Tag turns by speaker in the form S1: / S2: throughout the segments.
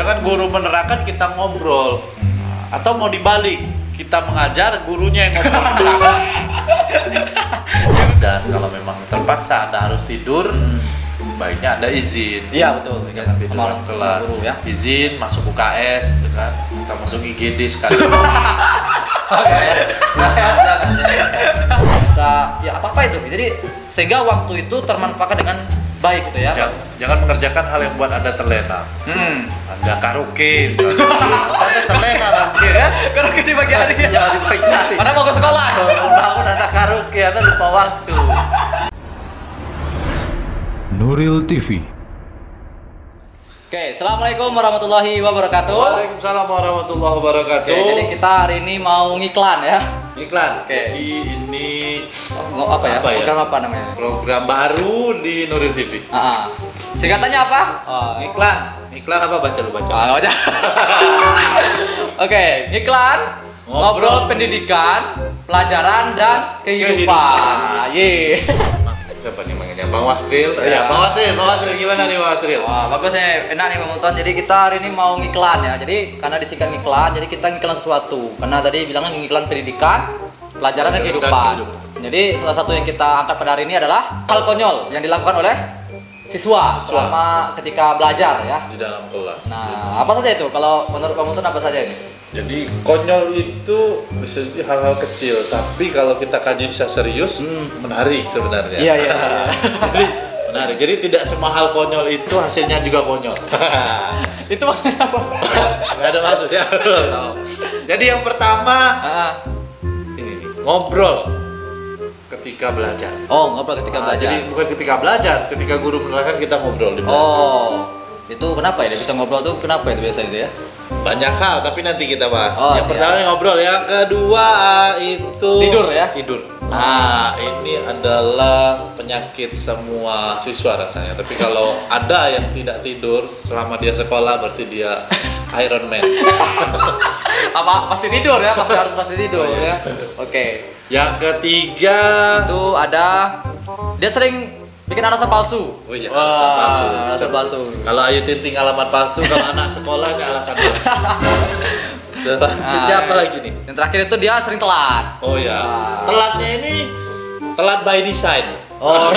S1: Jangan guru menerangkan kita ngobrol. Atau mau dibalik, kita mengajar, gurunya yang ngobrol. Dan kalau memang terpaksa Anda harus tidur, baiknya Anda izin.
S2: Iya betul.
S1: Jangan tidur dalam kelas.
S2: Guru, ya.
S1: Izin masuk UKS, gitu kan? Kita masuk IGD sekali.
S2: Bisa ya apa itu. Jadi sehingga waktu itu termanfaatkan dengan baik gitu ya.
S1: Jangan mengerjakan hal yang buat Anda terlena. Anda karaoke misalnya. Anda terlena nanti ya.
S2: Karaoke di pagi hari ya.
S1: Ya, di pagi hari.
S2: Anda mau ke sekolah.
S1: Bangun Anda karaoke, Anda lupa waktu.
S3: Nuril TV.
S2: Oke, assalamualaikum warahmatullahi wabarakatuh.
S1: Waalaikumsalam warahmatullahi wabarakatuh.
S2: Oke, jadi kita hari ini mau ngiklan ya.
S1: Iklan.
S2: Oke.
S1: Jadi ini
S2: Apa ya? Program apa namanya?
S1: program baru di Nuril TV.
S2: Singkatannya apa?
S1: Iklan. Iklan apa? Baca lu baca.
S2: Baca. Oke, ngiklan ngobrol pendidikan, pelajaran dan kehidupan. Ye.
S1: Siapa nih manggilnya? Bang Wasril. Ya, Bang Wasril gimana nih Bang Wasril?
S2: Wah, bagus nih, enak nih Bang Multon. Jadi kita hari ini mau ngiklan ya. Jadi karena disingkat ngiklan, jadi kita ngiklan sesuatu. Karena tadi bilangnya ngiklan pendidikan, pelajaran dan kehidupan. Jadi salah satu yang kita angkat pada hari ini adalah hal konyol yang dilakukan oleh siswa selama ketika belajar ya.
S1: Di dalam kelas.
S2: Nah, apa saja itu? Kalau menurut Bang Multon apa saja ini?
S1: Jadi konyol itu bisa jadi hal-hal kecil, tapi kalau kita kaji secara serius, menarik sebenarnya.
S2: Iya.
S1: Jadi menarik. Jadi tidak semua hal konyol itu hasilnya juga konyol.
S2: Itu maksudnya apa?
S1: Nggak ada maksud ya. Jadi yang pertama ini nih, ngobrol ketika belajar.
S2: Oh, ngobrol ketika belajar.
S1: Jadi bukan ketika belajar, ketika guru menerangkan kita ngobrol di belajar.
S2: Oh, itu kenapa ya? Dia bisa ngobrol tuh kenapa itu biasa itu ya?
S1: Banyak hal, tapi nanti kita bahas.
S2: Oh,
S1: yang
S2: siap.
S1: pertama ngobrol, yang kedua itu
S2: Tidur ya?
S1: Tidur. Nah, ini adalah penyakit semua siswa rasanya. Tapi kalau ada yang tidak tidur selama dia sekolah, berarti dia Iron Man.
S2: Apa pasti tidur ya? Pasti tidur ya. Oke.
S1: Yang ketiga
S2: Itu ada dia sering bikin alasan palsu.
S1: Oh iya,
S2: Alasan palsu.
S1: Kalau Ayu Ting alamat palsu, kalau anak sekolah ini alasan palsu. Selanjutnya apa lagi nih?
S2: Yang terakhir itu dia sering telat.
S1: Oh ya,
S2: Wah.
S1: telatnya ini telat by design.
S2: Oh.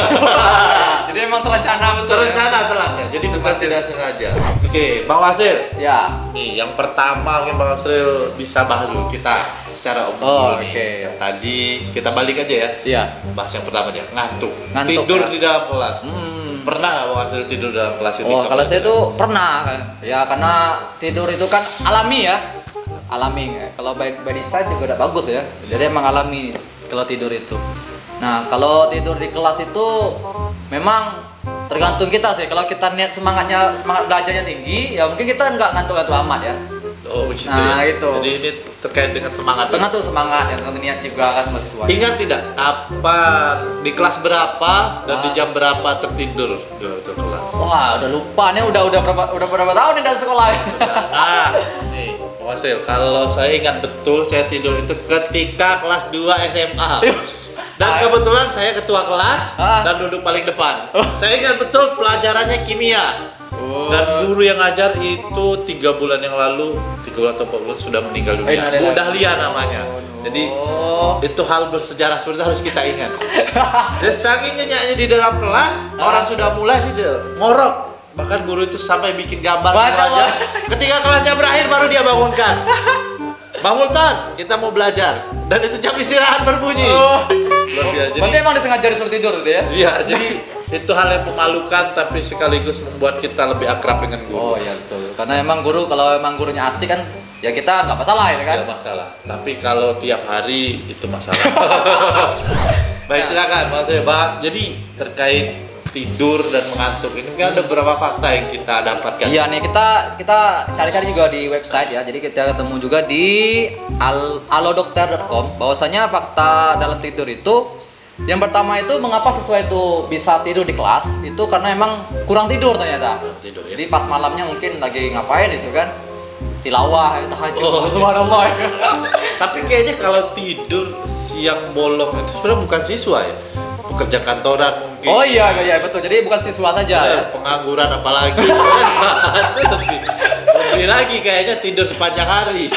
S2: Jadi emang terencana betul.
S1: Terencana telatnya, jadi bukan tidak sengaja. Oke, Bang Wasril.
S2: Ya.
S1: Nih, yang pertama mungkin Bang Wasril bisa bahas dulu kita secara umum
S2: Oh,
S1: nih.
S2: oke.
S1: Yang tadi kita balik aja ya.
S2: Iya.
S1: Bahas yang pertama aja, ngantuk.
S2: Ngantuk,
S1: Tidur
S2: ya.
S1: di dalam kelas.
S2: Pernah
S1: nggak Bang Wasril tidur dalam kelas itu?
S2: Oh, kalau saya itu pernah. Ya, karena tidur itu kan alami ya. Alami. Kalau by design juga udah bagus ya. Jadi emang alami kalau tidur itu. Nah, kalau tidur di kelas itu memang tergantung kita sih. Kalau kita niat semangat belajarnya tinggi, ya mungkin kita nggak ngantuk-ngantuk amat ya.
S1: Oh, begitu
S2: Nah,
S1: ya.
S2: itu.
S1: Jadi ini terkait dengan semangat.
S2: Tergantung semangat ya, tergantung niat juga kan mahasiswa.
S1: Ingat tidak apa di kelas berapa dan di jam berapa tertidur di waktu kelas?
S2: Wah, udah lupa nih, udah berapa tahun nih dari sekolah.
S1: Nah, nih, Wasil, kalau saya ingat betul saya tidur itu ketika kelas 2 SMA. Dan kebetulan saya ketua kelas dan duduk paling depan. Saya ingat betul pelajarannya kimia. Dan guru yang ngajar itu 3 bulan yang lalu, 3 bulan atau 4 bulan sudah meninggal dunia. Bu Dahlia namanya. Jadi itu hal bersejarah seperti itu harus kita ingat. Jadi saking nyanyi di dalam kelas, orang sudah mulai sih ngorok. Bahkan guru itu sampai bikin gambar aja. Ketika kelasnya berakhir baru dia bangunkan. Bang Multan, kita mau belajar. Dan itu jam istirahat berbunyi. Luar biasa.
S2: Berarti emang disengaja disuruh tidur gitu ya?
S1: Iya, jadi itu hal yang memalukan tapi sekaligus membuat kita lebih akrab dengan guru.
S2: Oh iya betul. Karena emang guru, kalau emang gurunya asik kan, ya kita nggak masalah ya kan?
S1: Tidak masalah. Tapi kalau tiap hari itu masalah. Baik, silakan Mas saya bahas. Jadi terkait tidur dan mengantuk ini kan ada beberapa fakta yang kita dapatkan.
S2: Iya nih, kita cari-cari juga di website ya. Jadi kita ketemu juga di alodokter.com bahwasanya fakta dalam tidur itu yang pertama itu mengapa siswa itu bisa tidur di kelas itu karena emang kurang tidur ternyata.
S1: Tidur, ya?
S2: Jadi pas malamnya mungkin lagi ngapain itu kan? Tilawah, tahajud.
S1: Oh,
S2: subhanallah.
S1: Tapi kayaknya kalau tidur siang bolong itu sebenarnya bukan siswa ya. Pekerja kantoran mungkin.
S2: Oh iya betul. Jadi bukan siswa saja ya.
S1: Pengangguran apalagi. Itu lebih lagi kayaknya tidur sepanjang hari.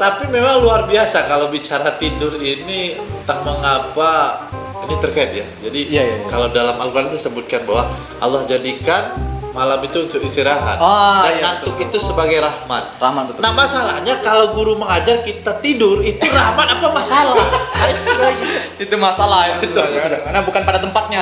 S1: Tapi memang luar biasa kalau bicara tidur ini, entah mengapa ini terkait ya. Jadi kalau dalam Al-Quran itu disebutkan bahwa Allah jadikan malam itu untuk istirahat dan ngantuk itu sebagai rahmat.
S2: Betul.
S1: Nah masalahnya kalau guru mengajar kita tidur itu rahmat apa masalah? Itu lagi.
S2: Itu masalah itu. Karena bukan pada tempatnya.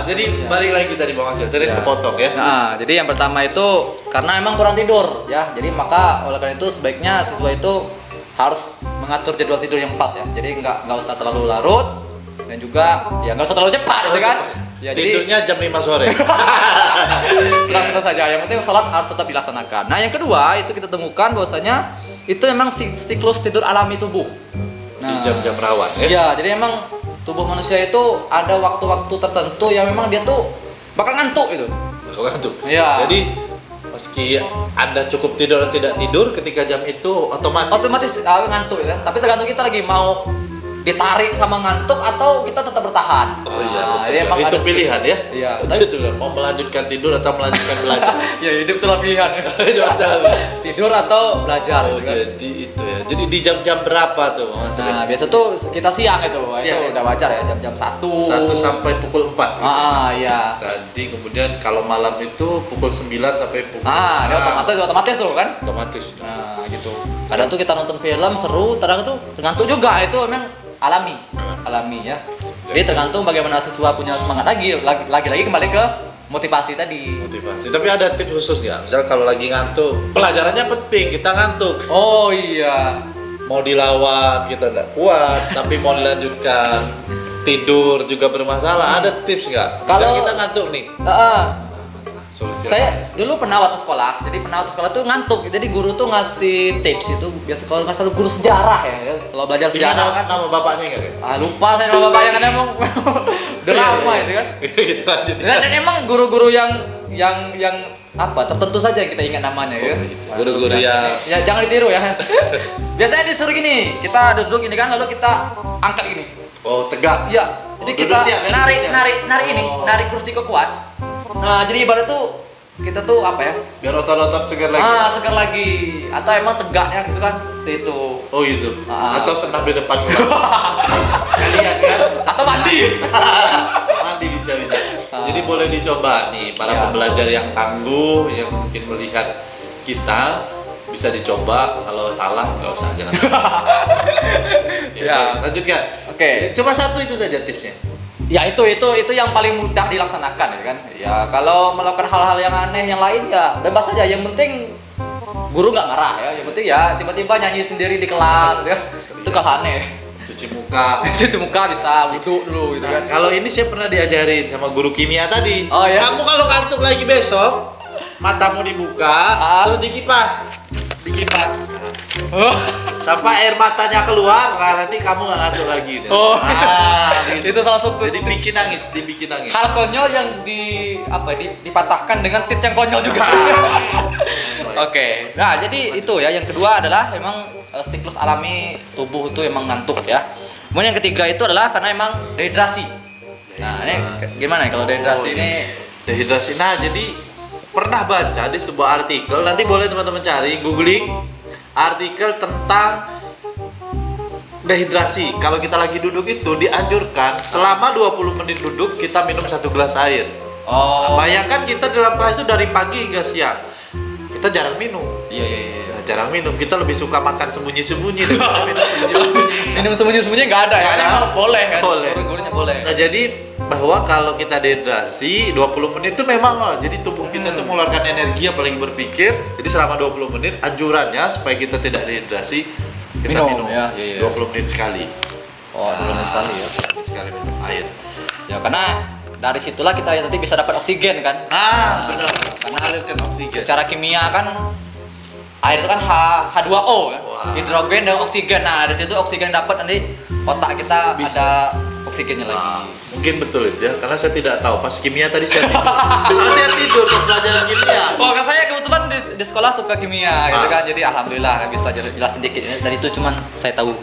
S1: Jadi balik lagi tadi Bang Hasil, tadi kepotong ya.
S2: Nah, jadi yang pertama itu karena emang kurang tidur ya. Jadi maka oleh karena itu sebaiknya siswa itu harus mengatur jadwal tidur yang pas ya. Jadi nggak usah terlalu larut dan juga ya nggak usah terlalu cepat gitu kan.
S1: Ya, tidurnya jam 5 sore.
S2: Senang-senang saja. Yang penting sholat harus tetap dilaksanakan. Nah, yang kedua itu kita temukan bahwasanya itu memang siklus tidur alami tubuh.
S1: Di jam-jam rawan ya.
S2: Iya, jadi emang tubuh manusia itu ada waktu-waktu tertentu yang memang dia tuh bakal ngantuk gitu.
S1: Bakal ngantuk.
S2: Iya.
S1: Jadi meski Anda cukup tidur atau tidak tidur, ketika jam itu otomatis
S2: ngantuk ya. Tapi tergantung kita lagi mau ditarik sama ngantuk atau kita tetap bertahan.
S1: Oh iya, betul. Itu pilihan ya.
S2: Iya,
S1: itu mau melanjutkan tidur atau melanjutkan belajar.
S2: Ya, hidup itu pilihan. Tidur atau belajar.
S1: Oh, jadi itu ya. Jadi di jam-jam berapa tuh Mas?
S2: Nah, biasa tuh kita siang itu udah wajar ya, jam-jam 1
S1: sampai pukul 4.
S2: Iya.
S1: Tadi kemudian kalau malam itu pukul 9 sampai pukul
S2: dia otomatis tuh kan?
S1: Otomatis.
S2: Nah, gitu. Kadang tuh kita nonton film seru, kadang tuh ngantuk juga, itu memang alami ya. Jadi tergantung bagaimana siswa punya semangat lagi kembali ke motivasi tadi.
S1: Tapi ada tips khusus nggak? Misal kalau lagi ngantuk, pelajarannya penting, kita ngantuk.
S2: Oh iya.
S1: Mau dilawan kita nggak kuat, tapi mau dilanjutkan tidur juga bermasalah. Ada tips nggak? Kalau kita ngantuk nih.
S2: Saya dulu pernah waktu sekolah tuh ngantuk, jadi guru tuh ngasih tips itu biasa kalau nggak salah guru sejarah ya, kalau belajar sejarah kan.
S1: Nama bapaknya nggak ya?
S2: Lupa saya nama bapaknya kan emang udah lama itu kan.
S1: Gitu lanjut.
S2: Dan emang guru-guru yang apa tertentu saja yang kita ingat namanya ya.
S1: Guru-guru
S2: ya jangan ditiru ya. Biasanya disuruh gini, kita duduk ini kan lalu kita angkat gini.
S1: Oh tegak.
S2: Iya. Jadi kita narik kursi ke kuat. Nah, jadi ibarat tuh kita tuh apa ya?
S1: Biar otot-otot segar lagi.
S2: Segar lagi. Atau emang tegaknya gitu kan? Itu.
S1: Oh gitu. Atau senam di depan kelas. Sekalian kan?
S2: Atau mandi.
S1: Mandi bisa. Jadi boleh dicoba nih para pembelajar yang tangguh, yang mungkin melihat kita bisa dicoba. Kalau salah nggak usah, jangan. Lanjutkan. Oke. Coba satu itu saja tipsnya.
S2: Ya itu yang paling mudah dilaksanakan ya kan. Ya kalau melakukan hal-hal yang aneh yang lain ya bebas saja. Yang penting guru nggak marah ya. Yang penting ya tiba-tiba nyanyi sendiri di kelas ya. Itu kalau aneh.
S1: Cuci muka
S2: bisa, wudhu dulu gitu kan.
S1: Kalau ini saya pernah diajarin sama guru kimia tadi.
S2: Oh ya.
S1: Kamu kalau ngantuk lagi besok, matamu dibuka, terus dikipas. Sampai air matanya keluar, nanti kamu nggak ngantuk lagi.
S2: Gitu. Itu salah satu.
S1: Jadi dibikin nangis.
S2: Hal konyol yang dipatahkan dengan tips yang konyol juga. Oke. Nah, jadi itu ya. Yang kedua adalah emang siklus alami tubuh itu emang ngantuk ya. Kemudian yang ketiga itu adalah karena emang dehidrasi. Nah, ini gimana ya kalau dehidrasi ini?
S1: Dehidrasi. Nah, jadi pernah baca di sebuah artikel, nanti boleh teman-teman cari, googling artikel tentang dehidrasi. Kalau kita lagi duduk itu dianjurkan selama 20 menit duduk kita minum 1 gelas air. Nah, bayangkan kita dalam kelas itu dari pagi hingga siang. Kita jarang minum.
S2: Iya.
S1: Jarang minum, kita lebih suka makan sembunyi-sembunyi daripada minum sembunyi-sembunyi.
S2: Minum sembunyi-sembunyi nggak ada ya? Karena emang boleh kan? Gurunya boleh.
S1: Nah, jadi bahwa kalau kita dehidrasi 20 menit itu memang jadi tubuh kita tuh mengeluarkan energi apalagi berpikir. Jadi selama 20 menit anjurannya supaya kita tidak dehidrasi kita minum
S2: ya.
S1: 20 menit sekali.
S2: 20 menit sekali ya.
S1: Sekali minum air.
S2: Ya karena dari situlah kita nanti bisa dapat oksigen kan?
S1: Benar. Karena mengalirkan oksigen.
S2: Secara kimia kan air itu kan H2O kan? Hidrogen dan oksigen. Nah, dari situ oksigen dapat nanti otak kita ada oksigennya lagi.
S1: Mungkin betul itu ya, karena saya tidak tahu pas kimia tadi saya tidur. Karena saya tidur pas pelajaran kimia.
S2: Kan saya kebetulan di sekolah suka kimia gitu kan. Jadi alhamdulillah bisa jelasin dikit. Dan itu cuman saya tahu.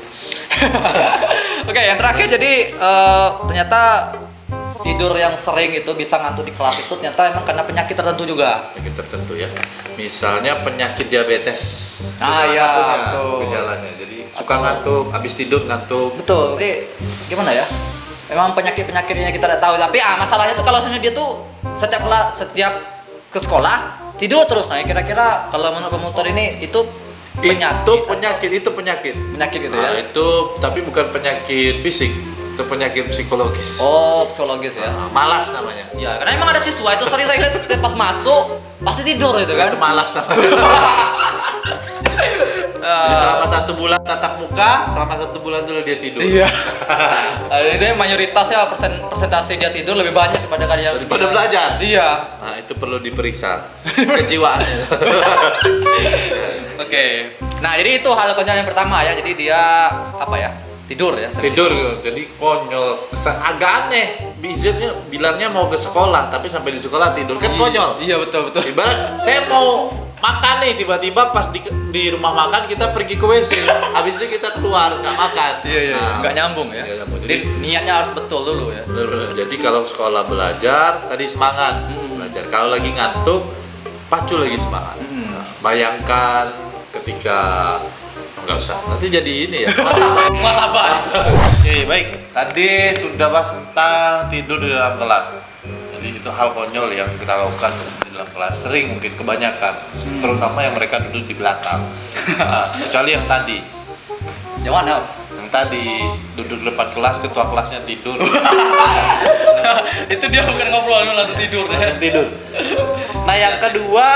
S2: Oke, yang terakhir jadi ternyata tidur yang sering itu bisa ngantuk di kelas itu ternyata emang karena penyakit tertentu juga.
S1: Penyakit tertentu ya. Misalnya penyakit diabetes. Itu salah
S2: iya,
S1: satunya
S2: betul.
S1: gejalanya. Jadi suka ngantuk, habis tidur ngantuk.
S2: Betul. Jadi gimana ya? Memang penyakit-penyakitnya kita tidak tahu, tapi masalahnya tuh kalau misalnya dia tuh setiap ke sekolah tidur terus. Nah, kira-kira kalau menurut pemotor ini itu penyakit
S1: Itu penyakit
S2: gitu
S1: nah,
S2: ya.
S1: itu tapi bukan penyakit fisik, itu penyakit psikologis.
S2: Oh, psikologis ya.
S1: Malas namanya.
S2: Ya, karena emang ada siswa itu sering saya lihat pas masuk pasti tidur itu kan.
S1: Itu malas namanya. Jadi selama 1 bulan tatap muka, selama 1 bulan dulu dia tidur.
S2: Iya. Itu yang mayoritasnya persentase dia tidur lebih banyak daripada
S1: daripada belajar.
S2: Iya.
S1: Nah, itu perlu diperiksa kejiwaannya.
S2: Oke. Nah, jadi itu hal konyol yang pertama ya. Jadi dia apa ya? Tidur ya. sering.
S1: Tidur jadi konyol. Agak aneh. Bizarnya bilangnya mau ke sekolah, tapi sampai di sekolah tidur kan konyol.
S2: Iya, betul.
S1: Ibarat saya mau makan nih, tiba-tiba pas di rumah makan kita pergi ke WC, habis itu kita keluar nggak makan.
S2: Iya.
S1: Nah,
S2: Nggak nyambung ya.
S1: nggak nyambung.
S2: Jadi niatnya harus betul dulu ya.
S1: Benar-benar. Jadi kalau sekolah belajar tadi semangat belajar. Kalau lagi ngantuk, pacu lagi semangat. Nah, bayangkan ketika nggak usah. Nanti jadi ini ya.
S2: Muasabah.
S1: Oke, baik. Tadi sudah bahas tentang tidur di dalam kelas. Jadi itu hal konyol yang kita lakukan di dalam kelas, sering mungkin kebanyakan, terutama yang mereka duduk di belakang. Nah, kecuali yang tadi.
S2: Yang mana?
S1: Yang tadi duduk di depan kelas, ketua kelasnya tidur.
S2: Itu dia bukan ngobrol, langsung tidur deh.
S1: Langsung tidur. Nah, yang kedua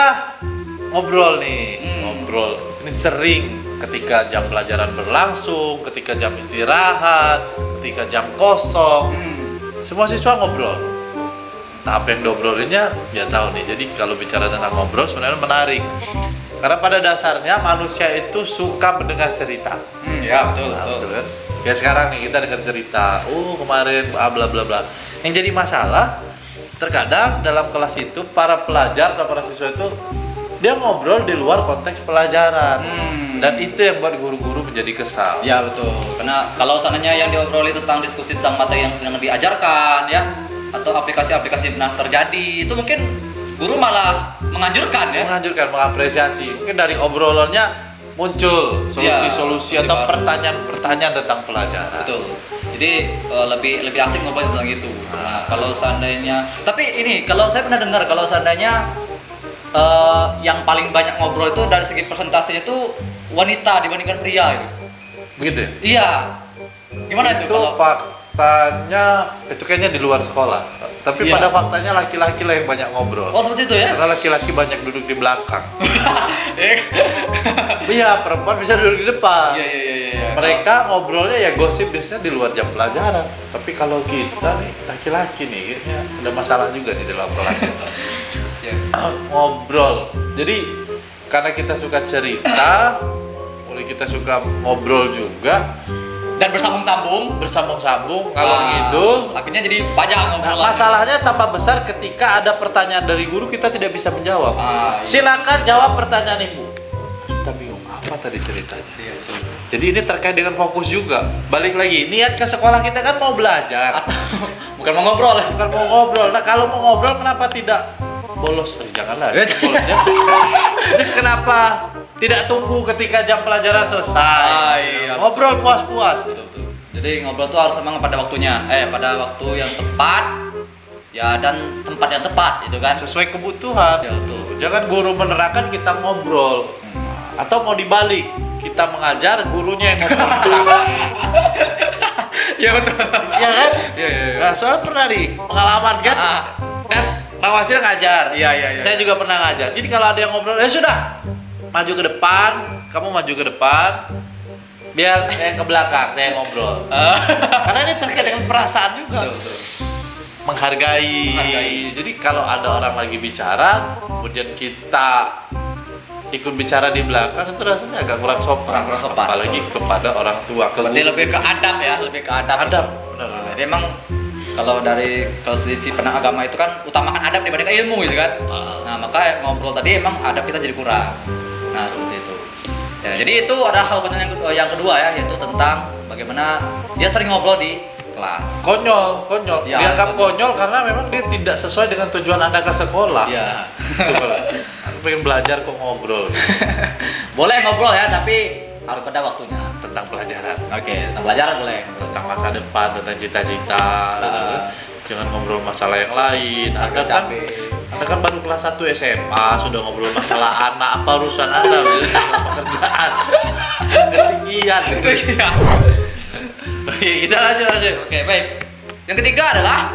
S1: ngobrol nih. Ngobrol. Ini sering ketika jam pelajaran berlangsung, ketika jam istirahat, ketika jam kosong. Semua siswa ngobrol. Nah, apa yang diobrolinnya ya tahu nih. Jadi kalau bicara tentang ngobrol sebenarnya menarik. Karena pada dasarnya manusia itu suka mendengar cerita.
S2: Ya, betul.
S1: Kan? Ya sekarang nih kita dengar cerita, kemarin bla bla bla. Yang jadi masalah terkadang dalam kelas itu para pelajar atau para siswa itu dia ngobrol di luar konteks pelajaran. Dan itu yang buat guru-guru menjadi kesal.
S2: Ya, betul. Karena kalau seandainya yang diobroli tentang diskusi tentang materi yang sedang diajarkan ya, atau aplikasi-aplikasi pernah terjadi, itu mungkin guru malah menganjurkan ya.
S1: Menganjurkan, mengapresiasi. Mungkin dari obrolannya muncul solusi-solusi atau pertanyaan-pertanyaan tentang pelajaran.
S2: Betul. Jadi lebih asik ngobrol tentang itu. Nah, kalau seandainya, tapi ini kalau saya pernah dengar kalau seandainya yang paling banyak ngobrol itu dari segi persentasenya itu wanita dibandingkan pria gitu.
S1: Begitu ya?
S2: Iya. Gimana itu kalau
S1: faktanya itu kayaknya di luar sekolah. Tapi pada faktanya laki-laki lah yang banyak ngobrol.
S2: Oh, seperti itu ya?
S1: Karena laki-laki banyak duduk di belakang. Iya, perempuan bisa duduk di depan.
S2: Iya.
S1: Mereka ngobrolnya ya gosip biasanya di luar jam pelajaran. Tapi kalau kita nih laki-laki nih kayaknya ada masalah juga di dalam kelas. Ngobrol. Jadi karena kita suka cerita, mulai kita suka ngobrol juga
S2: dan bersambung-sambung
S1: kalau ngidul
S2: akhirnya jadi panjang ngobrolan.
S1: Masalahnya tambah besar ketika ada pertanyaan dari guru kita tidak bisa menjawab.
S2: Iya.
S1: Silakan jawab pertanyaan ibu. Kita bingung apa tadi ceritanya. Jadi ini terkait dengan fokus juga. Balik lagi, niat ke sekolah kita kan mau belajar.
S2: Bukan mau ngobrol.
S1: Bukan mau ngobrol. Nah, kalau mau ngobrol kenapa tidak bolos? Janganlah bolos ya. Jadi kenapa tidak tunggu ketika jam pelajaran selesai?
S2: Iya,
S1: ngobrol puas-puas.
S2: Betul. Jadi ngobrol tuh harus memang pada waktunya, pada waktu yang tepat, ya dan tempat yang tepat, itu kan
S1: sesuai kebutuhan.
S2: Ya, betul.
S1: Jangan guru menerangkan kita ngobrol, atau mau dibalik kita mengajar gurunya yang ngobrol.
S2: Ya betul.
S1: Ya kan?
S2: Iya.
S1: Nah, soalnya pernah nih pengalaman kan? Kan Bang Wasil ngajar.
S2: Iya.
S1: Saya juga pernah ngajar. Jadi kalau ada yang ngobrol, ya sudah, maju ke depan, kamu maju ke depan, biar yang ke belakang saya ngobrol. Karena ini terkait dengan perasaan juga.
S2: Betul.
S1: Menghargai. Jadi kalau ada orang lagi bicara, kemudian kita ikut bicara di belakang, itu rasanya agak kurang sopan. Apalagi kepada orang tua.
S2: Berarti lebih ke adab ya, lebih ke adab.
S1: Adab, benar.
S2: Jadi emang kalau dari sisi pandang agama itu kan utamakan adab dibandingkan ilmu gitu kan. Nah, maka ngobrol tadi emang adab kita jadi kurang. Nah, seperti itu. Ya, jadi itu ada hal yang kedua ya, yaitu tentang bagaimana dia sering ngobrol di kelas.
S1: Konyol.
S2: Ya,
S1: Dianggap
S2: konyol.
S1: konyol karena memang dia tidak sesuai dengan tujuan Anda ke sekolah.
S2: Iya.
S1: Coba. Aku pengen belajar kok ngobrol
S2: Boleh ngobrol ya, tapi harus pada waktunya.
S1: tentang pelajaran.
S2: Oke, tentang pelajaran boleh.
S1: Tentang masa depan, tentang cita-cita. Jangan ngobrol masalah yang lain. Anda kan baru kelas 1 SMA sudah ngobrol masalah anak, apa urusan Anda masalah pekerjaan. Ketinggian. Oke, kita lanjut.
S2: Oke, baik. Yang ketiga adalah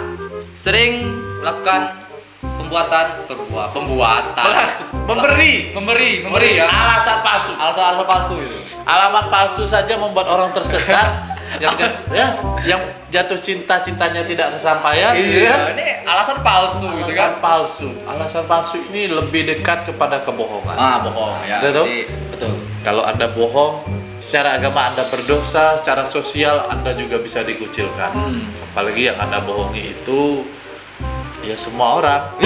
S2: sering melakukan memberi ya.
S1: Alasan palsu.
S2: Alasan palsu itu.
S1: Alamat palsu saja membuat orang tersesat. yang jatuh cintanya tidak kesampaian.
S2: Iya, ini alasan palsu gitu kan.
S1: Alasan palsu ini lebih dekat kepada kebohongan.
S2: Bohong ya. Betul.
S1: Kalau Anda bohong, secara agama Anda berdosa, secara sosial Anda juga bisa dikucilkan. Apalagi yang Anda bohongi itu ya semua orang.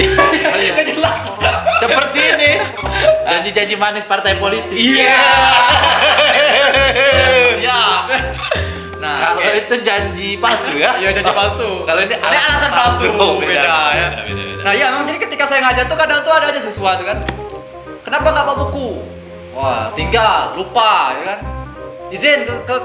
S2: Jelas.
S1: Seperti ini. Janji-janji manis partai politik.
S2: Iya. Siap. Nah,
S1: kalau itu janji palsu ya.
S2: Iya, janji palsu.
S1: Kalau ini
S2: alasan palsu. Beda ya.
S1: Beda.
S2: Nah, iya memang jadi ketika saya ngajar tuh kadang tuh ada aja sesuatu kan. Kenapa nggak bawa buku? Wah, tinggal, lupa ya kan. Izin ke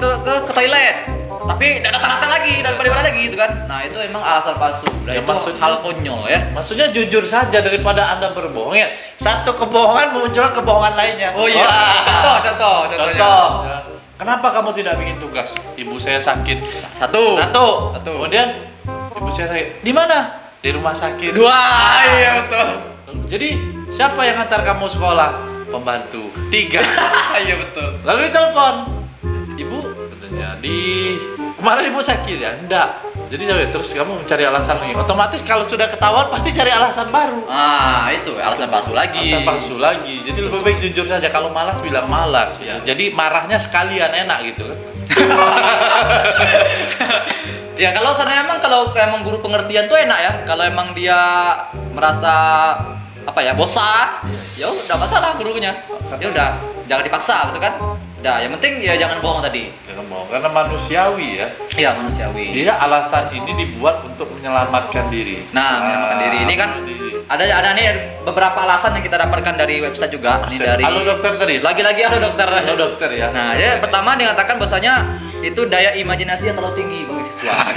S2: toilet. Tapi tidak datang lagi dan pada lagi gitu kan. Nah, itu emang alasan palsu. Dan
S1: Ya,
S2: itu hal konyol ya.
S1: Maksudnya jujur saja daripada Anda berbohong ya. Satu kebohongan memunculkan kebohongan lainnya.
S2: Oh iya. Contoh.
S1: Ya. Kenapa kamu tidak bikin tugas? Ibu saya sakit.
S2: Satu.
S1: Kemudian ibu saya sakit. Di mana? Di rumah sakit.
S2: Dua. Iya betul.
S1: Jadi siapa yang antar kamu sekolah? Pembantu. 3.
S2: Iya betul.
S1: Lalu ditelepon. Ibu, katanya kemarin ibu sakit ya? Enggak. Jadi terus kamu mencari alasan lagi. Otomatis kalau sudah ketahuan pasti cari alasan baru.
S2: Itu alasan palsu lagi.
S1: Jadi lebih baik jujur saja. Kalau malas bilang malas.
S2: Ya.
S1: Jadi marahnya sekalian enak gitu kan.
S2: Ya kalau sebenarnya kalau emang guru pengertian tuh enak ya. Kalau emang dia merasa bosan, ya udah masalah gurunya. Ya udah, jangan dipaksa gitu kan. Udah, yang penting ya jangan bohong tadi.
S1: Jangan bohong karena manusiawi ya.
S2: Iya, manusiawi.
S1: Dia alasan ini dibuat untuk menyelamatkan diri.
S2: Menyelamatkan diri. Ini kan ada nih beberapa alasan yang kita dapatkan dari website juga. Ini dari
S1: Halo dokter tadi.
S2: Lagi-lagi halo dokter ya. Nah, ya pertama dikatakan bahwasanya itu daya imajinasi yang terlalu tinggi bagi siswa.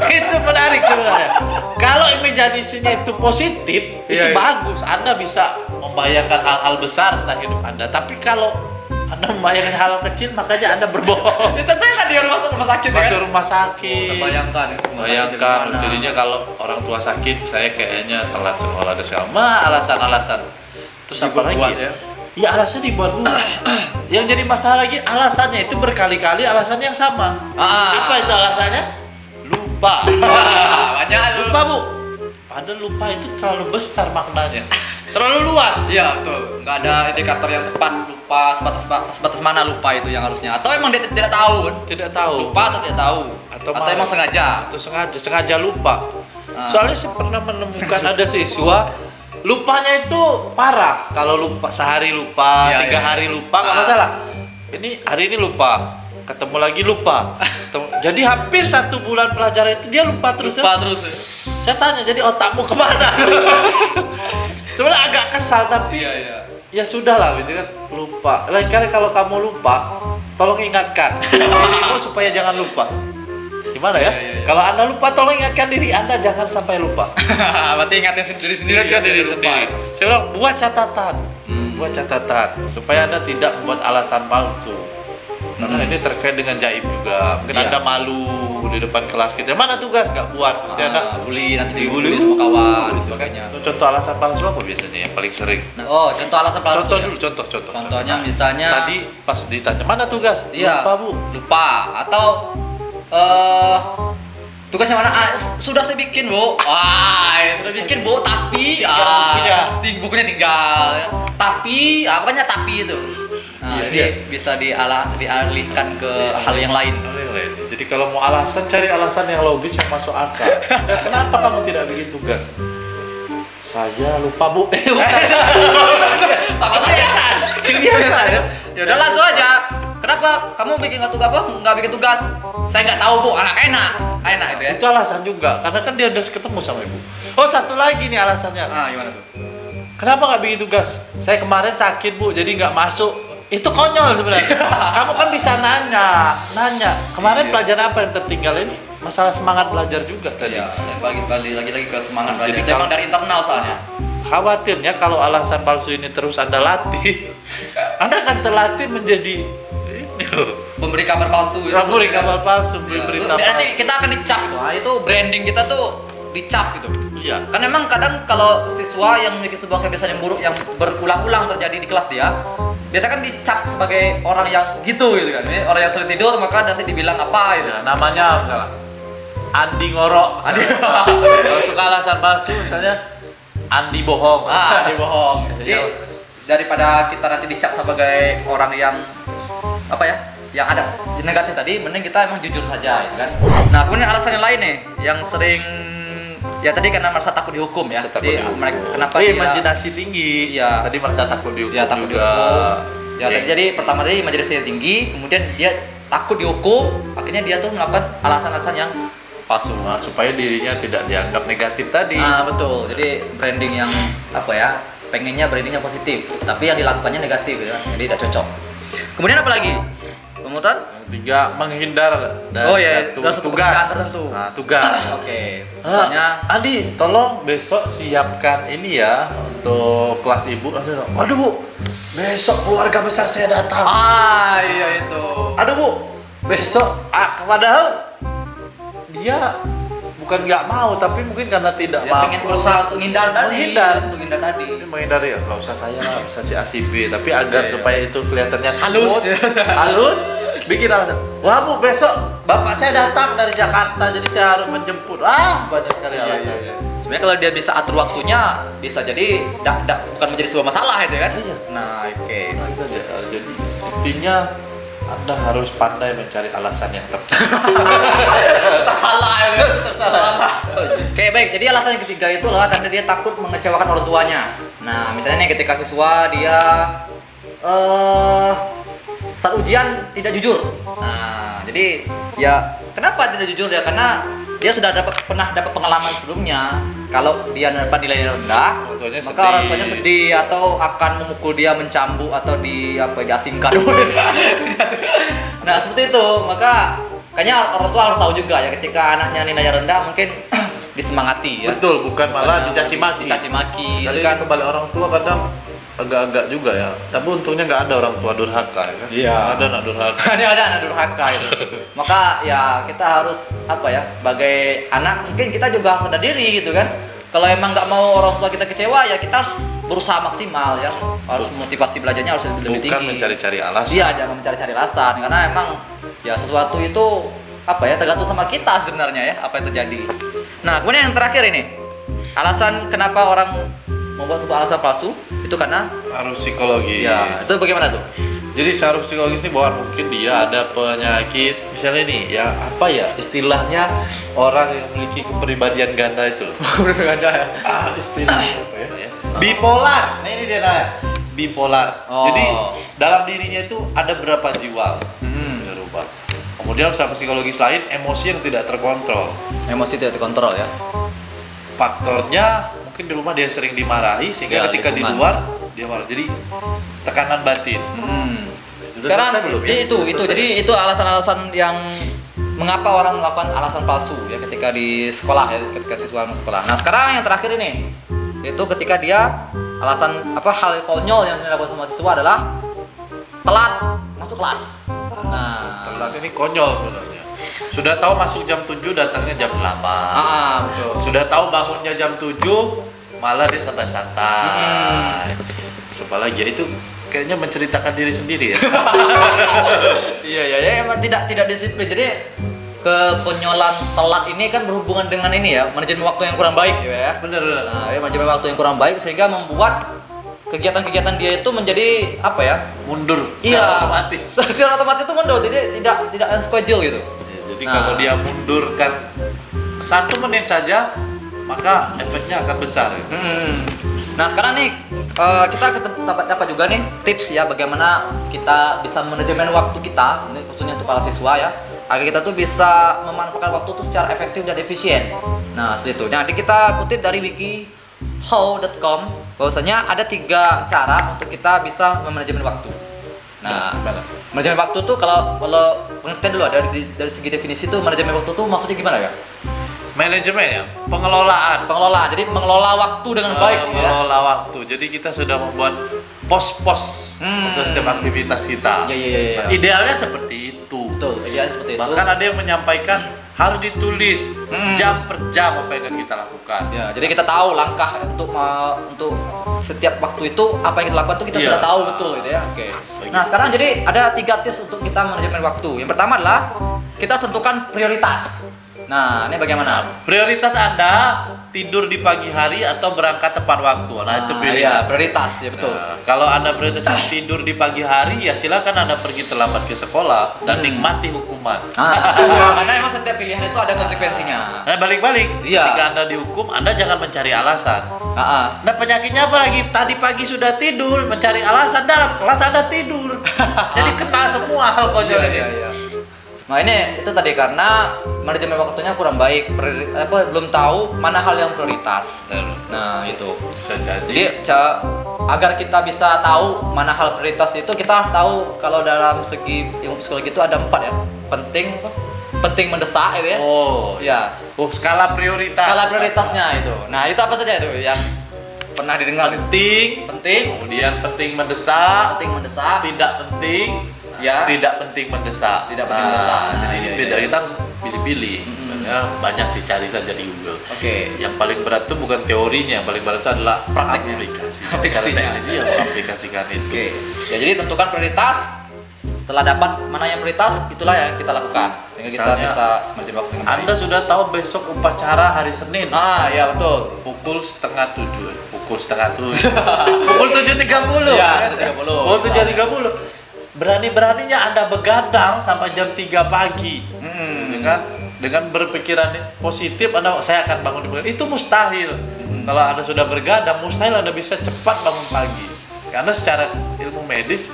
S1: Itu menarik sebenarnya. Kalau imajinasinya itu positif, itu bagus. Anda bisa membayangkan hal-hal besar tentang hidup Anda. Tapi kalau Anda membayangkan hal kecil, makanya Anda berbohong.
S2: Ya tentunya tadi rumah sakit ya.
S1: Masuk rumah sakit.
S2: Bayangkan
S1: jadinya kalau orang tua sakit, saya kayaknya telat sekolah dan segala alasan-alasan. Terus apa lagi ya? Ya alasan dibuat-buat. Yang jadi masalah lagi alasannya itu berkali-kali alasan yang sama. Apa itu alasannya? Lupa.
S2: Banyak
S1: lupa Bu. Padahal lupa itu terlalu besar maknanya. Terlalu luas.
S2: Iya betul. Nggak ada indikator yang tepat lupa sebatas mana lupa itu yang harusnya. Atau emang dia tidak tahu kan?
S1: Tidak tahu.
S2: Lupa atau tidak tahu. Atau emang sengaja.
S1: Atau sengaja lupa. Soalnya saya pernah menemukan ada siswa lupanya itu parah. Kalau lupa sehari lupa, 3 hari lupa nggak masalah. Ini hari ini lupa, ketemu lagi lupa. Jadi hampir 1 bulan pelajaran itu dia lupa terus. Saya tanya, jadi otakmu kemana? Sebenarnya agak kesal tapi ya sudahlah gitu kan, lupa. Lain kali kalau kamu lupa, tolong ingatkan dirimu supaya jangan lupa. Gimana ya? Kalau Anda lupa, tolong ingatkan diri Anda jangan sampai lupa.
S2: Berarti ingatnya diri sendiri.
S1: Saya bilang buat catatan supaya Anda tidak membuat alasan palsu. Karena ini terkait dengan jaib juga. Mungkin Anda malu di depan kelas kita. Mana tugas? Nggak buat. Pasti Anda
S2: nanti dibully sama kawan.
S1: Contoh alasan palsu apa biasanya yang paling sering?
S2: Contoh alasan palsu.
S1: Contoh.
S2: Contohnya misalnya
S1: tadi pas ditanya mana tugas? Lupa Bu.
S2: Lupa atau tugasnya mana? Sudah saya bikin Bu. Sudah bikin Bu, tapi bukunya tinggal. Tapi apanya tapi itu? Jadi bisa dialihkan ke hal yang lain.
S1: Jadi kalau mau alasan, cari alasan yang logis yang masuk akal. Dan kenapa kamu tidak bikin tugas? Saya lupa Bu.
S2: Sama saja. Kebiasaan. Ya udah langsung aja. Kenapa kenapa kamu bikin nggak bikin tugas? Saya nggak tahu bu, enak itu ya.
S1: Itu alasan juga, karena kan dia udah ketemu sama ibu. Oh satu lagi nih alasannya.
S2: Gimana tuh?
S1: Kenapa nggak bikin tugas? Saya kemarin sakit bu, jadi nggak masuk. Itu konyol sebenarnya. Kamu kan bisa nanya. Kemarin pelajaran apa yang tertinggal ini? Masalah semangat belajar juga tadi.
S2: Iya, balik lagi ke semangat belajar.
S1: Jadi
S2: Itu emang dari internal soalnya.
S1: Khawatirnya kalau alasan palsu ini terus Anda latih, Anda akan terlatih menjadi ini loh.
S2: Memberi kabar palsu gitu.
S1: Memberi kabar palsu, memberi berita palsu.
S2: Nanti kita akan dicap itu. Nah, itu branding kita tuh dicap gitu.
S1: Iya.
S2: Kan emang kadang kalau siswa yang memiliki sebuah kebiasaan yang buruk yang berulang-ulang terjadi di kelas dia, biasanya kan dicap sebagai orang yang gitu kan. Orang yang sering tidur maka nanti dibilang apa gitu.
S1: Ya, namanya Andi ngorok. Kalau suka alasan palsu misalnya Andi bohong.
S2: Andi bohong. Jadi daripada kita nanti dicap sebagai orang yang apa ya? Yang ada negatif tadi, mending kita emang jujur saja gitu kan. Nah, kemudian alasan yang lain nih yang sering ya tadi karena merasa takut dihukum ya.
S1: Takut
S2: Jadi
S1: dihukum.
S2: kenapa
S1: dia
S2: dia
S1: imajinasi tinggi.
S2: Iya.
S1: Tadi merasa takut dihukum.
S2: Ya takut
S1: juga.
S2: dihukum. Ya jadi pertama tadi imajinasinya tinggi, kemudian dia takut dihukum, akhirnya dia tuh melakukan alasan-alasan yang palsu.
S1: Nah, supaya dirinya tidak dianggap negatif tadi.
S2: Betul. Jadi branding yang apa ya? Pengennya brandingnya positif, tapi yang dilakukannya negatif ya. Jadi tidak cocok. Kemudian apa lagi? Pemutar?
S1: Yang 3, menghindar dari
S2: satu
S1: tugas
S2: pekerjaan tertentu.
S1: Nah, tugas.
S2: Oke. Misalnya
S1: Andi, tolong besok siapkan ini ya untuk kelas ibu. Aduh bu, besok keluarga besar saya datang.
S2: Iya itu.
S1: Aduh bu, besok padahal dia bukan nggak mau, tapi mungkin karena tidak
S2: Dia
S1: mau.
S2: pengen berusaha untuk menghindar tadi.
S1: Ini menghindari ya, nggak usah saya, bisa si A si B, tapi agar
S2: Iya.
S1: supaya itu kelihatannya
S2: Halus.
S1: smooth, halus, bikin alasan. Wah bu, besok bapak saya datang dari Jakarta, jadi saya harus menjemput. Banyak sekali alasannya.
S2: Sebenarnya kalau dia bisa atur waktunya, bisa jadi bukan menjadi sebuah masalah itu kan?
S1: Iya.
S2: Nah, oke.
S1: Nah, itu aja. Jadi intinya Anda harus pandai mencari alasan yang tepat.
S2: Tetap salah ya, tetap salah. Oke, baik. Jadi alasan yang ketiga itu adalah karena dia takut mengecewakan orang tuanya. Nah, misalnya nih ketika siswa dia saat ujian tidak jujur. Nah, jadi ya kenapa tidak jujur ya? Karena dia sudah pernah dapat pengalaman sebelumnya. Kalau dia dapat nilai rendah, maka orang tuanya sedih atau akan memukul dia, mencambuk atau diasingkan. Nah, seperti itu. Maka kayaknya orang tua harus tahu juga ya ketika anaknya nilainya rendah mungkin disemangati ya.
S1: Betul, bukan malah dicaci maki.
S2: Dicaci maki
S1: Jadi
S2: gitu kan.
S1: kembali orang tua kadang agak-agak juga ya. Tapi untungnya nggak ada orang tua durhaka ya kan?
S2: Iya.
S1: Nggak ada anak durhaka.
S2: Ada anak durhaka itu. Maka ya kita harus apa ya sebagai anak mungkin kita juga harus sadar diri gitu kan. Kalau emang nggak mau orang tua kita kecewa ya kita harus berusaha maksimal ya. Harus motivasi belajarnya harus lebih tinggi.
S1: Bukan mencari-cari alasan.
S2: Iya, jangan mencari-cari alasan karena emang ya sesuatu itu apa ya tergantung sama kita sebenarnya ya apa yang terjadi. Nah, kemudian yang terakhir ini. Alasan kenapa orang membuat sebuah alasan palsu itu karena
S1: harus psikologis.
S2: ya, itu bagaimana tuh?
S1: Jadi secara psikologis ini bahwa mungkin dia ada penyakit, misalnya nih ya apa ya istilahnya orang yang memiliki kepribadian ganda itu.
S2: Berbeda ya.
S1: Istilahnya apa ya? Bipolar. Nah ini dia namanya. Bipolar.
S2: Oh.
S1: Jadi dalam dirinya itu ada berapa jiwa bisa
S2: Hmm.
S1: rubah. Kemudian secara psikologis lain emosi yang tidak terkontrol.
S2: Emosi tidak terkontrol ya.
S1: Faktornya mungkin di rumah dia sering dimarahi sehingga
S2: Ya,
S1: ketika di
S2: lingkungan.
S1: luar dia marah. Jadi tekanan batin. Sudah
S2: Sekarang
S1: selesai belum ya?
S2: itu
S1: Selesai.
S2: jadi itu alasan-alasan yang mengapa orang melakukan alasan palsu ya ketika di sekolah ya ketika siswa masuk sekolah. Nah sekarang yang terakhir ini itu ketika dia alasan apa hal konyol yang dilakukan sama siswa adalah telat masuk kelas. Nah
S1: Telat ini konyol sebenarnya. Sudah tahu masuk jam 7 datangnya jam 8.
S2: betul.
S1: Sudah tahu bangunnya jam 7 malah dia santai-santai. Siapa lagi ya itu kayaknya menceritakan diri sendiri ya.
S2: Iya emang tidak disiplin. Jadi kekonyolan telat ini kan berhubungan dengan ini ya manajemen waktu yang kurang baik ya.
S1: Bener.
S2: Nah, ya manajemen waktu yang kurang baik sehingga membuat kegiatan-kegiatan dia itu menjadi apa ya?
S1: Mundur
S2: Iya,
S1: secara otomatis.
S2: Secara otomatis itu mundur, jadi tidak on schedule gitu.
S1: Ya, jadi
S2: Nah.
S1: kalau dia mundurkan 1 menit saja maka efeknya akan besar. Gitu.
S2: Nah sekarang nih kita dapat juga nih tips ya bagaimana kita bisa manajemen waktu kita, ini khususnya untuk para siswa ya, agar kita tuh bisa memanfaatkan waktu itu secara efektif dan efisien. Nah seperti itu. Jadi kita kutip dari wikihow.com bahwasanya ada 3 cara untuk kita bisa memanajemen waktu. Nah, manajemen waktu tuh kalau pengertian dulu dari segi definisi tuh manajemen waktu tuh maksudnya gimana ya?
S1: Manajemen ya, pengelolaan.
S2: Jadi mengelola waktu dengan baik ya.
S1: Mengelola waktu. Jadi kita sudah membuat pos-pos untuk setiap aktivitas kita.
S2: Iya.
S1: Nah, idealnya seperti itu.
S2: Betul, idealnya seperti itu.
S1: Bahkan ada yang menyampaikan harus ditulis jam per jam apa yang akan kita lakukan.
S2: Ya, jadi kita tahu langkah untuk setiap waktu itu apa yang kita lakukan tuh kita sudah tahu betul gitu ya. Oke. Nah, sekarang jadi ada 3 tips untuk kita manajemen waktu. Yang pertama adalah kita tentukan prioritas. Nah, ini bagaimana?
S1: Prioritas Anda tidur di pagi hari atau berangkat tepat waktu. Nah, itu pilihan.
S2: Iya, prioritas ya betul.
S1: Nah, kalau Anda prioritas tidur di pagi hari, ya silakan Anda pergi terlambat ke sekolah dan nikmati hukuman.
S2: Karena emang setiap pilihan itu ada konsekuensinya.
S1: Nah, balik-balik.
S2: Iya.
S1: Ketika Anda dihukum, Anda jangan mencari alasan. Nah, penyakitnya apa lagi? Tadi pagi sudah tidur, mencari alasan dalam kelas Anda tidur. Jadi kena semua hal konyol ini.
S2: Iya. Nah ini itu tadi karena manajemen waktunya kurang baik, belum tahu mana hal yang prioritas. Nah itu
S1: bisa jadi.
S2: Jadi agar kita bisa tahu mana hal prioritas itu kita harus tahu kalau dalam segi ilmu psikologi itu ada 4 ya. Penting mendesak gitu ya.
S1: Skala prioritas.
S2: Skala prioritasnya itu. Nah itu apa saja itu yang pernah didengar?
S1: Penting. Kemudian penting mendesak. Tidak penting.
S2: Ya.
S1: Tidak penting mendesak.
S2: Tidak penting mendesak.
S1: Jadi beda, kita harus pilih-pilih. Banyak sih, cari saja di Google.
S2: Oke.
S1: Yang paling berat itu bukan teorinya, yang paling berat itu adalah
S2: prakteknya.
S1: Aplikasinya. Mengaplikasikan itu.
S2: Oke. Ya jadi tentukan prioritas. Setelah dapat mana yang prioritas, itulah yang kita lakukan. Sehingga kita bisa manajemen waktu dengan baik.
S1: Anda sudah tahu besok upacara hari Senin.
S2: Ya betul.
S1: Pukul 6:30. Pukul 6:30. Pukul 7:30.
S2: Iya, 7:30.
S1: Pukul 7:30. Berani-beraninya Anda begadang sampai jam 3 pagi. Dengan berpikiran positif, saya akan bangun di pagi. Itu mustahil. Kalau Anda sudah bergadang, mustahil Anda bisa cepat bangun pagi. Karena secara ilmu medis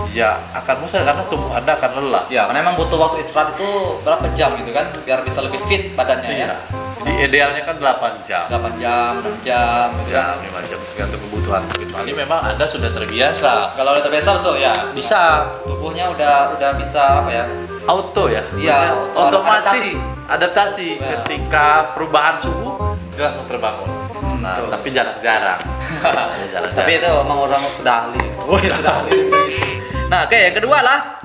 S1: ya akan mustahil karena tubuh Anda akan lelah.
S2: Ya, karena memang butuh waktu istirahat itu berapa jam gitu kan biar bisa lebih fit badannya ya.
S1: Jadi idealnya kan 8 jam.
S2: 8 jam, 6 jam gitu
S1: ya. 5 jam tergantung kebutuhan. Kecuali memang Anda sudah terbiasa.
S2: Kalau udah terbiasa betul ya. Bisa. Tubuhnya udah bisa apa ya?
S1: Auto ya.
S2: Iya,
S1: otomatis adaptasi. Ketika perubahan suhu dia langsung terbangun. Nah, tapi jarang-jarang.
S2: Tapi itu emang orang sudah ahli. Sudah ahli. Nah, oke, yang kedua lah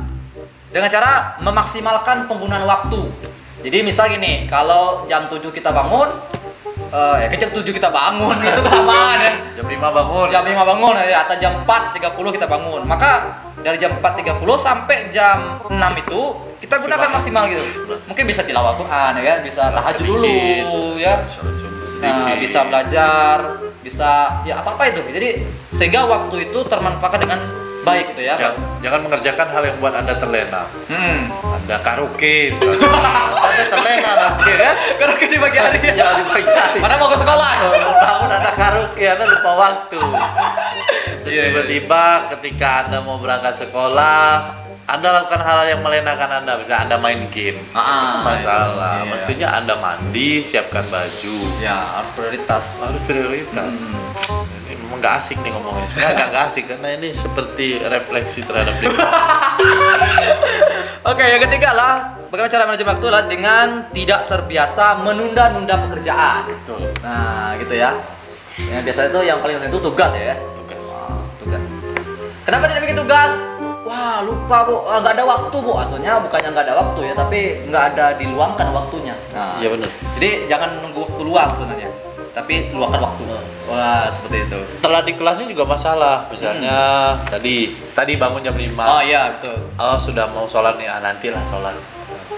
S2: dengan cara memaksimalkan penggunaan waktu. Jadi misal gini, kalau jam 7 kita bangun, jam 7 kita bangun itu kelamaan ya.
S1: Jam 5 bangun.
S2: Jam 5 bangun ya, atau jam 4.30 kita bangun. Maka dari jam 4.30 sampai jam 6 itu kita gunakan maksimal gitu. Mungkin bisa tilawah Quran ya, bisa tahajud dulu ya. Nah, bisa belajar, bisa ya apa-apa itu. Jadi sehingga waktu itu termanfaatkan dengan baik gitu ya.
S1: Jangan mengerjakan hal yang buat Anda terlena. Anda karaoke misalnya. Anda terlena nanti kan?
S2: Karaoke di pagi hari.
S1: Ya, di pagi hari.
S2: Mana mau ke sekolah?
S1: Bangun Anda karaoke, Anda lupa waktu. Terus tiba-tiba ketika Anda mau berangkat sekolah, Anda lakukan hal yang melenakan Anda, misalnya Anda main game. Masalah. Mestinya Anda mandi, siapkan baju.
S2: Ya, harus prioritas.
S1: Ini memang nggak asik nih ngomongnya. Sebenarnya nggak asik karena ini seperti refleksi terhadap diri.
S2: Oke, yang ketiga lah, bagaimana cara manajemen waktu lah dengan tidak terbiasa menunda-nunda pekerjaan.
S1: Betul.
S2: Nah, gitu ya. Yang biasa itu yang paling penting itu tugas ya. Tugas. Kenapa tidak bikin tugas? Wah, lupa Bu, nggak ada waktu Bu. Asalnya bukannya nggak ada waktu ya, tapi nggak ada diluangkan waktunya. Nah,
S1: iya benar.
S2: Jadi jangan nunggu waktu luang sebenarnya, tapi luangkan waktu. Wah, seperti itu.
S1: Telat di kelasnya juga masalah. Misalnya tadi bangun jam 5.
S2: Oh iya, betul.
S1: Oh, sudah mau sholat nih, nantilah sholat.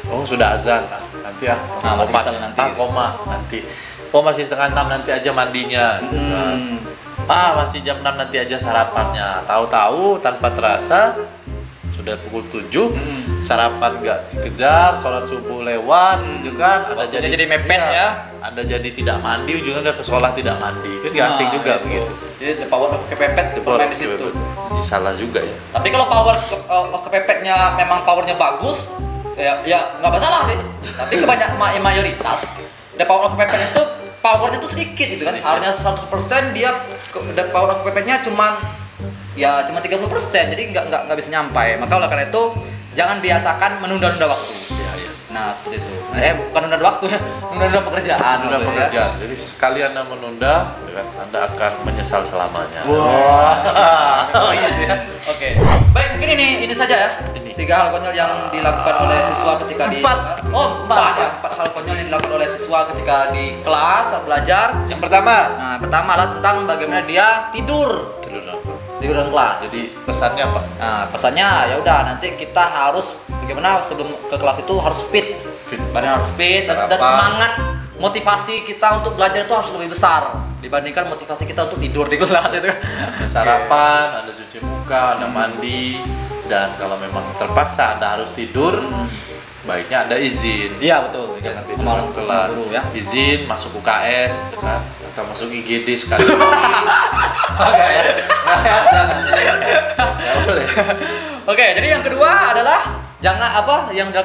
S1: Oh, sudah azan. Nanti
S2: masih bisa nanti.
S1: Nanti. Oh, masih setengah 6 nanti aja mandinya. Masih jam 6 nanti aja sarapannya. Tahu-tahu tanpa terasa sudah pukul 7, sarapan nggak dikejar, sholat subuh lewat, gitu kan? Anda
S2: jadi mepet ya.
S1: Anda jadi tidak mandi, ujungnya udah ke sekolah tidak mandi, kan nggak asik juga begitu.
S2: Jadi the power of kepepet bermain di situ.
S1: Ini salah juga ya.
S2: Tapi kalau power of kepepetnya memang powernya bagus, ya nggak masalah sih. Tapi kebanyakan mayoritas the power of kepepet itu powernya tuh sedikit gitu kan. Harusnya 100% dia the power of kepepetnya cuma 30%, jadi nggak bisa nyampai. Maka oleh karena itu jangan biasakan menunda-nunda waktu. Nah seperti itu. Bukan menunda waktu ya, menunda pekerjaan.
S1: Menunda pekerjaan. Jadi sekali Anda menunda, ya kan, Anda akan menyesal selamanya.
S2: Oh iya ya. Oke. Baik, mungkin ini saja ya. 3 hal konyol yang dilakukan oleh siswa ketika di kelas. Empat hal konyol yang dilakukan oleh siswa ketika di kelas belajar.
S1: Yang pertama.
S2: Nah, pertama adalah tentang bagaimana dia tidur dalam kelas.
S1: Jadi pesannya apa?
S2: Nah, pesannya ya udah nanti kita harus bagaimana sebelum ke kelas itu harus fit. Badan harus fit dan semangat motivasi kita untuk belajar itu harus lebih besar dibandingkan motivasi kita untuk tidur di kelas itu.
S1: Ada sarapan, ada cuci muka, ada mandi, dan kalau memang terpaksa Anda harus tidur, baiknya Anda izin.
S2: Iya betul.
S1: Jangan tidur
S2: Sama
S1: dalam kelas.
S2: guru ya.
S1: Izin masuk UKS, gitu kan? Atau masuk IGD sekali.
S2: Oke, jadi yang kedua adalah yang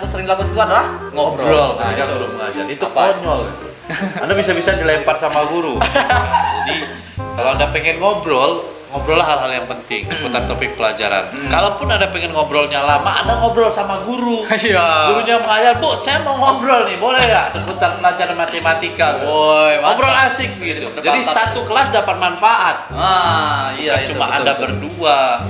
S2: sering dilakukan siswa adalah ngobrol.
S1: Ketika
S2: itu.
S1: guru mengajar. Itu konyol itu. Anda bisa-bisa dilempar sama guru. Jadi kalau Anda pengen ngobrollah hal-hal yang penting seputar topik pelajaran. Kalaupun Anda pengen ngobrolnya lama, Anda ngobrol sama guru.
S2: Iya.
S1: Gurunya mengajar, "Bu, saya mau ngobrol nih, boleh nggak? Seputar pelajaran matematika."
S2: Woi,
S1: ngobrol asik gitu. Jadi satu kelas dapat manfaat.
S2: Iya itu.
S1: Cuma Anda berdua.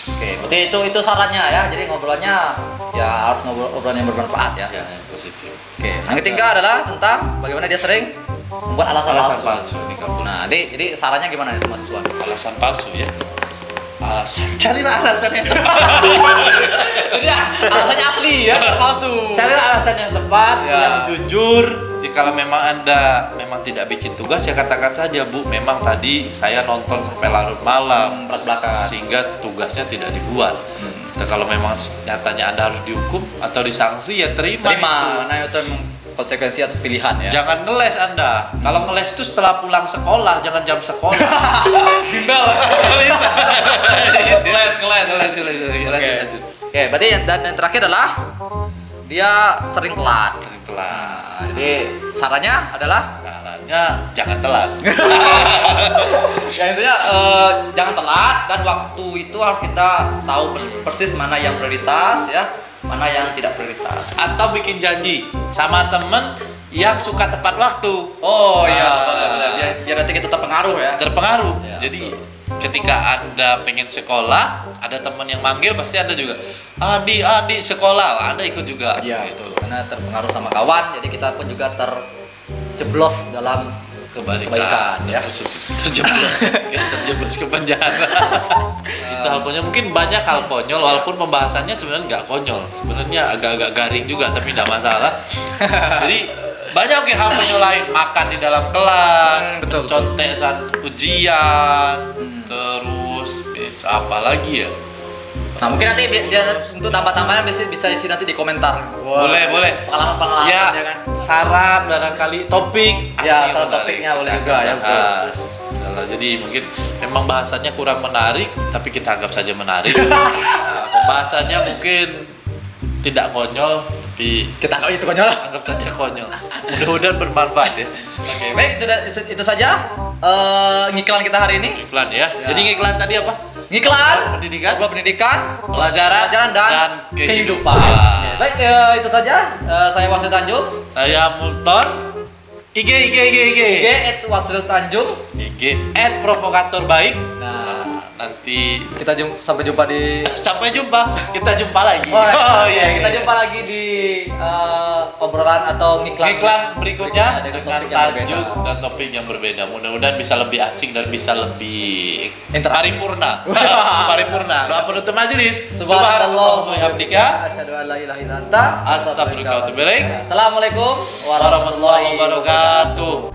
S2: Oke, berarti itu sarannya ya. Jadi ngobrolnya ya harus obrolan yang bermanfaat ya.
S1: Ya, yang positif.
S2: Oke. Yang ketiga adalah tentang bagaimana dia sering membuat alasan palsu. Nah, jadi sarannya gimana nih sama siswa?
S1: Alasan palsu ya. Carilah alasan yang tepat.
S2: Jadi alasannya asli ya, palsu.
S1: Carilah alasan yang tepat,
S2: Ya.
S1: yang jujur. Jadi kalau memang Anda tidak bikin tugas, ya katakan saja, "Bu, memang tadi saya nonton sampai larut malam,
S2: belak-belakan,
S1: sehingga tugasnya tidak dibuat." Nah, kalau memang nyatanya Anda harus dihukum atau disanksi, ya terima.
S2: Karena itu konsekuensi atas pilihan ya.
S1: Jangan ngeles Anda. Kalau ngeles itu setelah pulang sekolah, jangan jam sekolah.
S2: Bimbel. Oke, berarti yang terakhir adalah dia sering telat. Nah, jadi sarannya adalah
S1: jangan telat.
S2: Ya intinya jangan telat, dan waktu itu harus kita tahu persis mana yang prioritas ya, mana yang tidak prioritas.
S1: Atau bikin janji sama temen yang suka tepat waktu.
S2: Oh iya, boleh. Biar nanti kita terpengaruh ya.
S1: Terpengaruh.
S2: Ya,
S1: Jadi
S2: betul.
S1: ketika Anda pengen sekolah, ada teman yang manggil, pasti Anda juga, Adi sekolah, Anda ikut juga.
S2: Iya, itu karena terpengaruh sama kawan, jadi kita pun juga terjeblos dalam kebaikan ya.
S1: Terjeblos ke penjara. Itu hal konyol. Mungkin banyak hal konyol, walaupun pembahasannya sebenarnya nggak konyol. Sebenarnya agak-agak garing juga, tapi tidak masalah. Jadi banyak hal konyol lain, makan di dalam kelas,
S2: betul.
S1: contek saat ujian, terus apa lagi ya?
S2: Nah, mungkin nanti dia untuk tambah-tambahan bisa isi nanti di komentar.
S1: Boleh.
S2: Pengalaman
S1: Ya,
S2: kan.
S1: saran barangkali topik.
S2: Ya,
S1: asli
S2: saran
S1: menarik.
S2: topiknya boleh juga ya, betul.
S1: Jadi mungkin memang bahasannya kurang menarik, tapi kita anggap saja menarik. Nah, pembahasannya mungkin tidak konyol, tapi
S2: Kita anggap itu konyol.
S1: anggap saja konyol. Mudah-mudahan bermanfaat ya.
S2: Oke, baik, itu saja ngiklan kita hari ini.
S1: Iklan ya.
S2: Ya.
S1: Jadi ngiklan tadi apa?
S2: Ngiklan
S1: Pendidikan,
S2: pelajaran dan kehidupan.
S1: kehidupan.
S2: Baik, itu saja. Saya Wasril Tanjung.
S1: Saya Multon. IG.
S2: IG @wasriltanjung.
S1: IG @provokator baik.
S2: Nah,
S1: nanti
S2: sampai jumpa di
S1: sampai jumpa. Kita jumpa lagi.
S2: iya, kita jumpa lagi di obrolan atau ngiklan
S1: berikutnya
S2: dengan
S1: dengan
S2: topik yang berbeda.
S1: tajuk dan topik yang berbeda. Mudah-mudahan bisa lebih asik dan bisa lebih
S2: Interaktif.
S1: paripurna. Paripurna. Doa penutup majelis.
S2: Subhanallah wa
S1: bihamdika.
S2: asyhadu an la ilaha illa anta
S1: Astaghfiruka wa atubu ilaik.
S2: Assalamualaikum
S1: Warahmatullahi wabarakatuh.